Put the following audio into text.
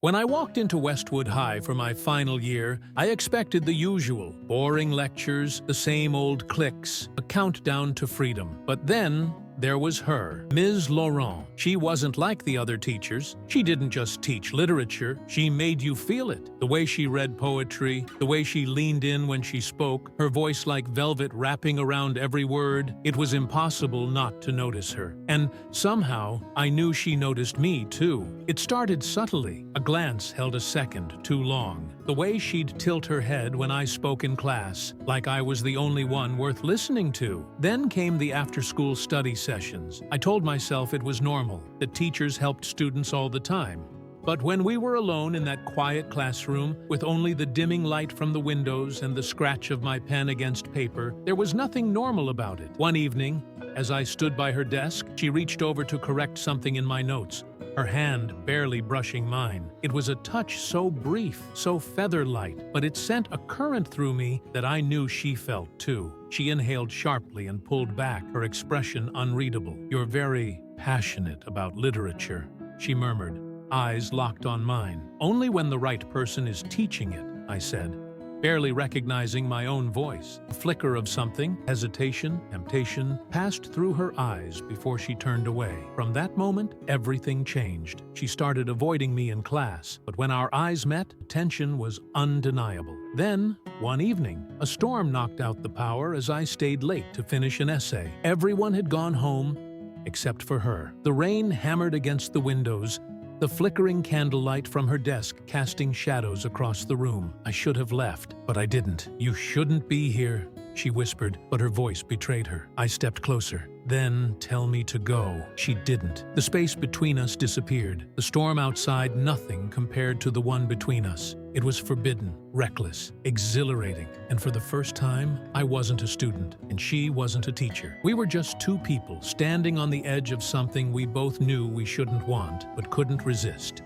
When I walked into Westwood High for my final year, I expected the usual: boring lectures, the same old cliques, a countdown to freedom. But then there was her, Ms. Laurent. She wasn't like the other teachers. She didn't just teach literature, she made you feel it. The way she read poetry, the way she leaned in when she spoke, her voice like velvet wrapping around every word. It was impossible not to notice her. And somehow, I knew she noticed me too. It started subtly. A glance held a second too long. The way she'd tilt her head when I spoke in class, like I was the only one worth listening to. Then came the after-school study sessions. I told myself it was normal, that teachers helped students all the time. But when we were alone in that quiet classroom, with only the dimming light from the windows and the scratch of my pen against paper, there was nothing normal about it. One evening, as I stood by her desk, she reached over to correct something in my notes, her hand barely brushing mine. It was a touch so brief, so feather-light, but it sent a current through me that I knew she felt too. She inhaled sharply and pulled back, her expression unreadable. "You're very passionate about literature," she murmured, eyes locked on mine. "Only when the right person is teaching it," I said, barely recognizing my own voice. A flicker of something, hesitation, temptation, passed through her eyes before she turned away. From that moment, everything changed. She started avoiding me in class, but when our eyes met, tension was undeniable. Then, one evening, a storm knocked out the power as I stayed late to finish an essay. Everyone had gone home, except for her. The rain hammered against the windows, the flickering candlelight from her desk casting shadows across the room. I should have left, but I didn't. "You shouldn't be here," she whispered, but her voice betrayed her. I stepped closer. "Then tell me to go." She didn't. The space between us disappeared. The storm outside, nothing compared to the one between us. It was forbidden, reckless, exhilarating, and for the first time, I wasn't a student, and she wasn't a teacher. We were just two people standing on the edge of something we both knew we shouldn't want, but couldn't resist.